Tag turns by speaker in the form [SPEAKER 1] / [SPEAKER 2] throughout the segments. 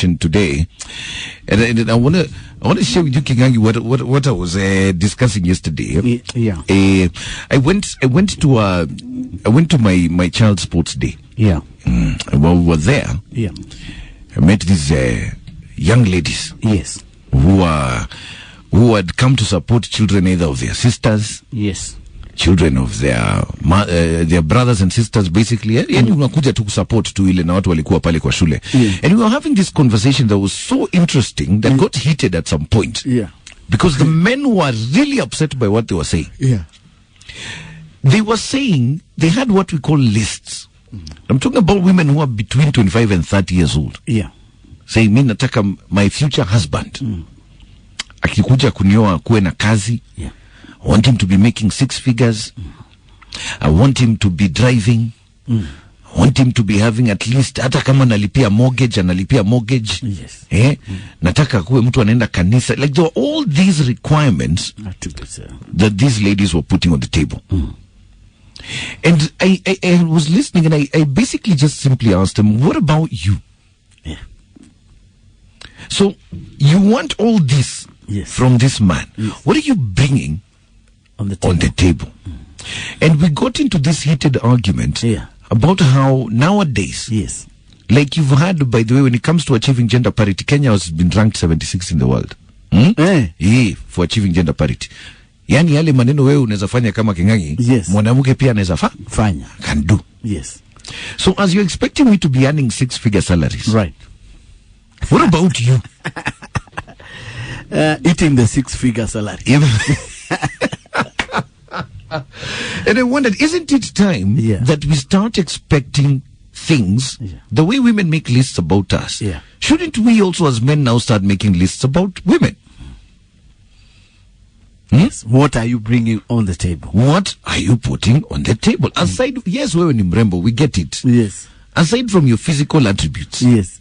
[SPEAKER 1] question today, and I want to share with you, Kingangi, what I was discussing yesterday.
[SPEAKER 2] Yeah.
[SPEAKER 1] I went to my child's sports day.
[SPEAKER 2] Yeah.
[SPEAKER 1] While we were there,
[SPEAKER 2] Yeah.
[SPEAKER 1] I met these young ladies.
[SPEAKER 2] Yes.
[SPEAKER 1] Who had come to support children either of their sisters.
[SPEAKER 2] Yes.
[SPEAKER 1] Children of their brothers and sisters, basically. Yani unakuja tu support tu ile na watu walikuwa pale kwa shule. And we were having this conversation that was so interesting that got heated at some point.
[SPEAKER 2] Yeah.
[SPEAKER 1] Because the men were really upset by what they were saying.
[SPEAKER 2] Yeah.
[SPEAKER 1] They were saying they had what we call lists. I'm talking about women who are between 25 and 30 years old.
[SPEAKER 2] Yeah.
[SPEAKER 1] Saying, mimi nataka my future husband akikuja kunioa kuwe na kazi.
[SPEAKER 2] Yeah.
[SPEAKER 1] I want him to be making 6 figures. I want him to be driving. I want him to be having at least, hata kama analipia mortgage.
[SPEAKER 2] Yes.
[SPEAKER 1] Nataka kuwe mtu anaenda kanisa. Like there were all these requirements that these ladies were putting on the table. And I was listening, and I basically just simply asked them, what about you?
[SPEAKER 2] Yeah.
[SPEAKER 1] So you want all this from this man.
[SPEAKER 2] Yes.
[SPEAKER 1] What are you bringing
[SPEAKER 2] on the table?
[SPEAKER 1] And we got into this heated argument about how nowadays, like you've had, by the way, when it comes to achieving gender parity, Kenya has been ranked 76 in the world. For achieving gender parity. Yani yale maneno wewe unaweza fanya kama Kingangi, mwanamke pia anaweza fanya. Can do.
[SPEAKER 2] Yes.
[SPEAKER 1] So as you're expecting me to be earning 6-figure salaries.
[SPEAKER 2] Right.
[SPEAKER 1] What about you?
[SPEAKER 2] Eating the 6-figure salary.
[SPEAKER 1] And I wondered, isn't it time that we start expecting things the way women make lists about us?
[SPEAKER 2] Yeah.
[SPEAKER 1] Shouldn't we also as men now start making lists about women?
[SPEAKER 2] Yes. What are you bringing on the table?
[SPEAKER 1] What are you putting on the table? Aside, yes, wewe ni mrembo, we get it.
[SPEAKER 2] Yes.
[SPEAKER 1] Aside from your physical attributes.
[SPEAKER 2] Yes.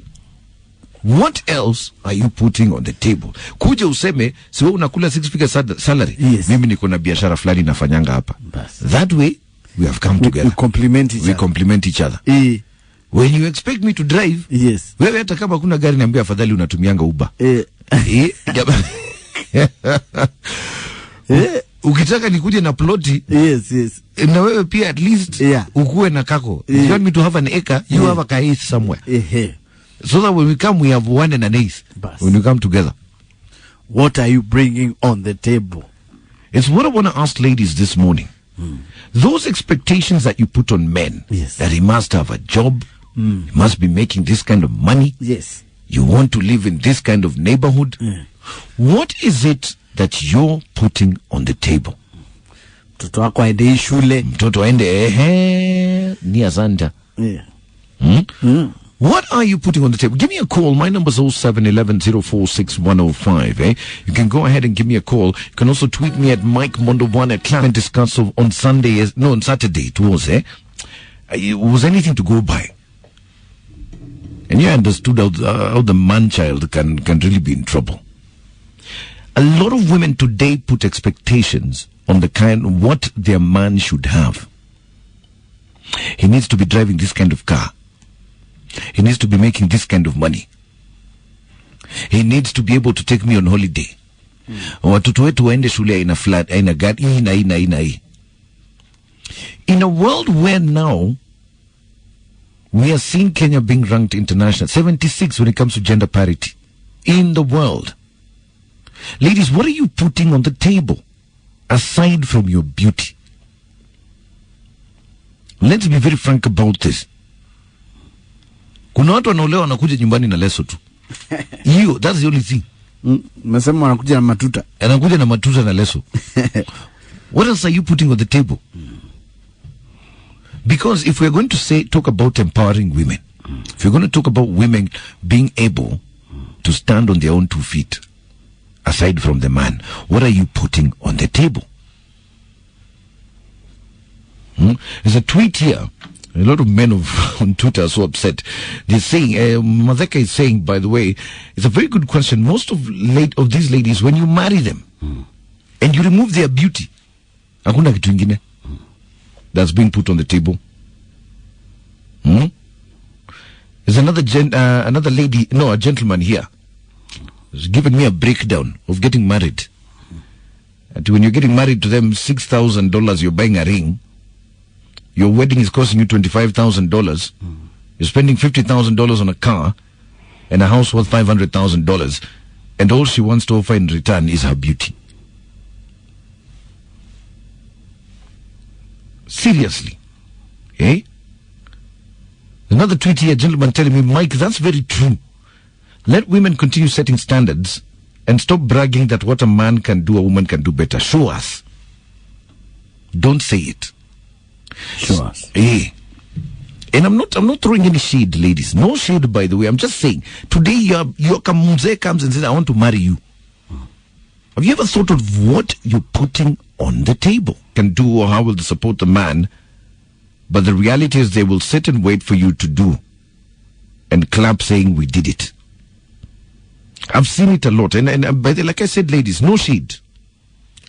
[SPEAKER 1] What else are you putting on the table? Kuja useme, si wewe unakula 6-figure salary.
[SPEAKER 2] Yes.
[SPEAKER 1] Mimi niko na biashara fulani nafanyanga hapa. That way, we have come together.
[SPEAKER 2] We complement each other.
[SPEAKER 1] When you expect me to drive, wewe hata kama kuna gari niambia afadhali unatumianga Uber. Ukitaka nikuje na ploti, na wewe pia at least ukuwe na kako. If you want me to have an acre, you have a kaisi somewhere. So that when we come, we have 1 and an 1/8. When we come together.
[SPEAKER 2] What are you bringing on the table?
[SPEAKER 1] It's what I want to ask ladies this morning. Those expectations that you put on men, that he must have a job, he must be making this kind of money, you want to live in this kind of neighborhood, what is it that you're putting on the table?
[SPEAKER 2] Mtoto wako aende shule.
[SPEAKER 1] Mtoto aende ni asanta. What are you putting on the table? Give me a call. My number is 0711046105. You can go ahead and give me a call. You can also tweet me at Mike Mondo1 at Clan Discuss on Sunday. No, on Saturday it was. It was anything to go by. And you understood how the man-child can really be in trouble. A lot of women today put expectations on the kind of what their man should have. He needs to be driving this kind of car. He needs to be making this kind of money. He needs to be able to take me on holiday. Watoto wetu waende shule aina flat, aina gari, hii. In a world where now we are seeing Kenya being ranked international, 76 when it comes to gender parity in the world. Ladies, what are you putting on the table aside from your beauty? Let's be very frank about this. Kuna watu wanaolewa wanakuja nyumbani na leso tu. Hiyo, that's the only thing.
[SPEAKER 2] Nasema wanakuja na matuta.
[SPEAKER 1] Anakuja na matuta na leso. What else are you putting on the table? Because if we're going to talk about empowering women, if you're going to talk about women being able to stand on their own 2 feet, aside from the man, what are you putting on the table? There's a tweet here. A lot of men on Twitter are so upset. They're saying, Madheka is saying, by the way, it's a very good question. Most of these ladies, when you marry them and you remove their beauty, hakuna kitu ingine that's being put on the table. There's There's another lady, no, a gentleman here, who's giving me a breakdown of getting married. And when you're getting married to them, $6,000, you're buying a ring. Your wedding is costing you $25,000. You're spending $50,000 on a car and a house worth $500,000. And all she wants to offer in return is her beauty. Seriously. Eh? Another tweet here, gentleman telling me, Mike, that's very true. Let women continue setting standards and stop bragging that what a man can do, a woman can do better. Show us. Don't say it.
[SPEAKER 2] Show us.
[SPEAKER 1] Eh. And I'm not throwing any shade, ladies. No shade, by the way. I'm just saying, today your Kamunze comes and says, I want to marry you. Have you ever thought of what you're putting on the table? Can do, or how will they support the man? But the reality is they will sit and wait for you to do and clap saying, we did it. I've seen it a lot. And by the, like I said, ladies, no shade.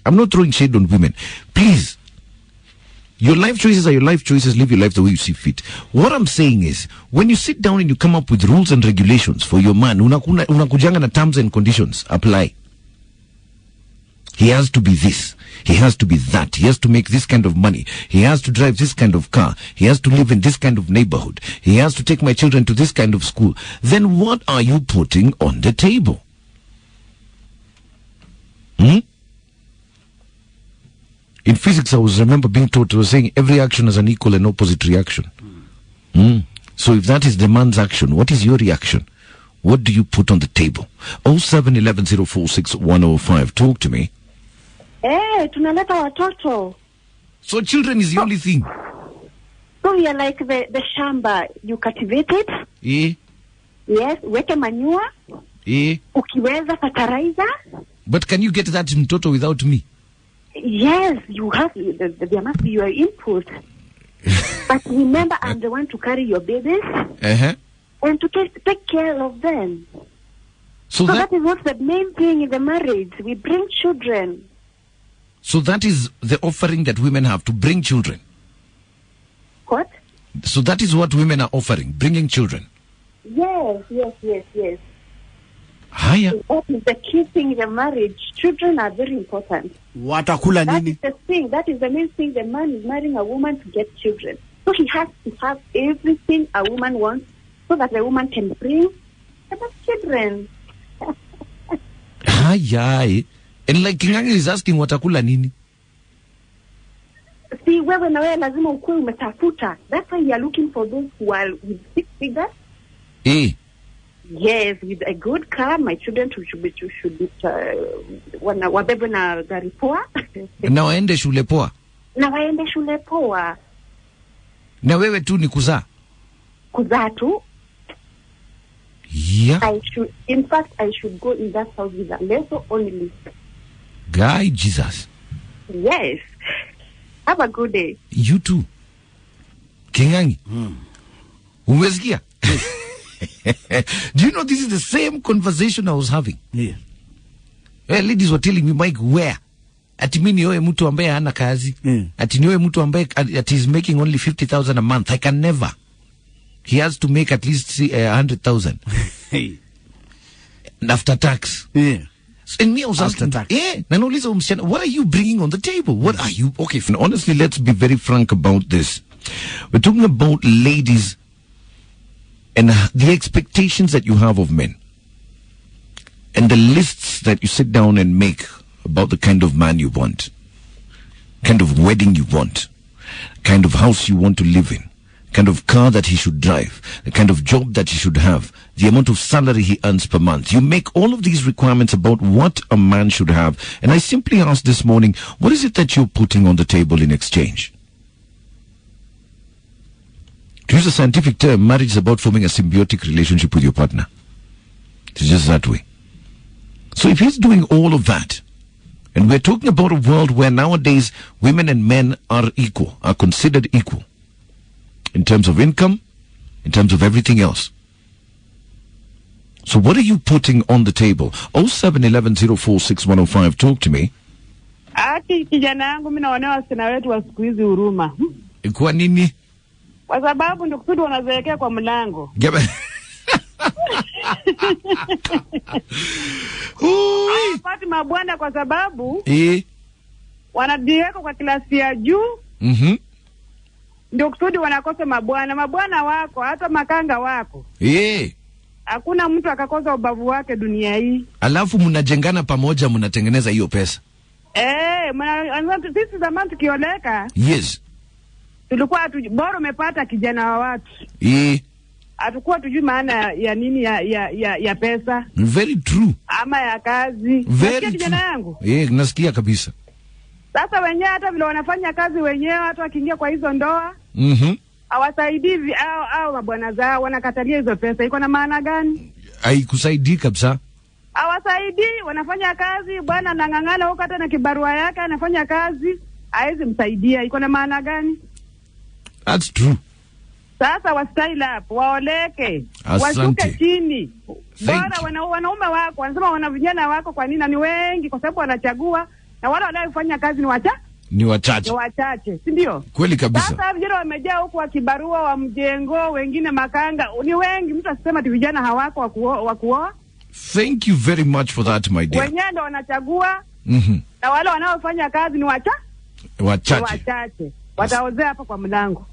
[SPEAKER 1] I'm not throwing shade on women. Please. Your life choices are your life choices. Live your life the way you see fit. What I'm saying is, when you sit down and you come up with rules and regulations for your man, unakujanga na terms and conditions apply. He has to be this. He has to be that. He has to make this kind of money. He has to drive this kind of car. He has to live in this kind of neighborhood. He has to take my children to this kind of school. Then what are you putting on the table? In physics, I remember being taught, I was saying every action has an equal and opposite reaction. So if that is the man's action, what is your reaction? What do you put on the table? 0711046105. Talk to me.
[SPEAKER 3] Tunaleta watoto.
[SPEAKER 1] So children is the only thing.
[SPEAKER 3] So we are like the shamba. You cultivate it.
[SPEAKER 1] Yes,
[SPEAKER 3] weke manure. Ukiweza fertilizer.
[SPEAKER 1] But can you get that mtoto without me?
[SPEAKER 3] Yes, you have. There must be your input. But remember, I'm the one to carry your babies. And to take care of them. So that is what's the main thing in the marriage. We bring children.
[SPEAKER 1] So that is the offering that women have, to bring children.
[SPEAKER 3] What?
[SPEAKER 1] So that is what women are offering, bringing children.
[SPEAKER 3] Yes.
[SPEAKER 1] Haya.
[SPEAKER 3] That is the key thing in the marriage. Children are very important.
[SPEAKER 2] Watakula nini?
[SPEAKER 3] That is the thing. That is the main thing. The man is marrying a woman to get children. So he has to have everything a woman wants so that the woman can bring children.
[SPEAKER 1] Haya. And like Kingangi is asking watakula nini?
[SPEAKER 3] See, wewe na wewe lazima ukue umetafuta. That's why you are looking for those who are with 6 figures. Yes, with a good car. My children should be wabebe na gari poa.
[SPEAKER 1] Na waende shule poa. Na wewe tu ni kuzaa.
[SPEAKER 3] Kuzaa tu.
[SPEAKER 1] Yeah.
[SPEAKER 3] I should go in that house with a lesson only.
[SPEAKER 1] Guy Jesus.
[SPEAKER 3] Yes. Have a good day.
[SPEAKER 1] You too. Kingangi. Umesikia? Do you know this is the same conversation I was having?
[SPEAKER 2] Yeah.
[SPEAKER 1] Ladies were telling me, Mike, where? Ati mimi nioe mtu ambaye hana kazi. Ati nioe mtu ambaye at is making only 50,000 a month. I can never. He has to make at least 100,000. After tax.
[SPEAKER 2] Yeah.
[SPEAKER 1] And me, I was asking, what are you bringing on the table? What are you? Okay, honestly, let's be very frank about this. We're talking about ladies and the expectations that you have of men. And the lists that you sit down and make about the kind of man you want. Kind of wedding you want. Kind of house you want to live in. Kind of car that he should drive, the kind of job that he should have, the amount of salary he earns per month. You make all of these requirements about what a man should have. And I simply asked this morning, what is it that you're putting on the table in exchange? To use a scientific term, marriage is about forming a symbiotic relationship with your partner. It's just that way. So if he's doing all of that, and we're talking about a world where nowadays women and men are equal, are considered equal, in terms of income, in terms of everything else. So what are you putting on the table? 0711046105. Talk to me.
[SPEAKER 4] Ati kijana yangu mimi naona wasichana wetu wa siku hizi huruma.
[SPEAKER 1] Kwa nini?
[SPEAKER 4] Kwa sababu ndio kusudi wanazeekea kwa mlango. Hawapati mabwana kwa sababu wanajiweka kwa klasi ya juu. Ndio kusudi wanakosa mabwana. Mabwana wako, hata makanga wako. Hakuna mtu akakosa ubavu wake dunia hii.
[SPEAKER 1] Alafu mnajengana pamoja, mnatengeneza hiyo pesa.
[SPEAKER 4] Sisi zamani tukioleka.
[SPEAKER 1] Yes.
[SPEAKER 4] Tulikuwa bora umepata kijana wa watu. Hatakuwa tujui maana ya nini ya pesa.
[SPEAKER 1] Very true.
[SPEAKER 4] Ama ya kazi.
[SPEAKER 1] Very
[SPEAKER 4] kijana yangu.
[SPEAKER 1] Nasikia kabisa.
[SPEAKER 4] Sasa wenyewe hata vile wanafanya kazi wenyewe, hata wakiingia kwa hizo ndoa. Hawasaidii au mabwana zao, wanakatalia hizo pesa. Iko na maana gani?
[SPEAKER 1] Haikusaidii kabisa.
[SPEAKER 4] Hawasaidii, wanafanya kazi, bwana anang'ang'ana huko hata na kibarua yake anafanya kazi, haizi msaidia. Iko na maana gani?
[SPEAKER 1] That's true.
[SPEAKER 4] Sasa wa style up, waoleke, washuke chini. Bora wanaume wako, wanasema wana vijana wako kwa nini? Na ni wengi kwa sababu wanachagua, na wale wanaofanya kazi ni wachache, si ndio?
[SPEAKER 1] Kweli kabisa.
[SPEAKER 4] Sasa vijana wamejaa huko wa kibarua, wa mjengo, wengine makanga, ni wengi. Mtu asema ati vijana hawako wa kuoa.
[SPEAKER 1] Thank you very much for that, my dear.
[SPEAKER 4] Wenyewe ndio wanachagua. Na wale wanaofanya kazi ni wachache. Wataozea hapa kwa mlango.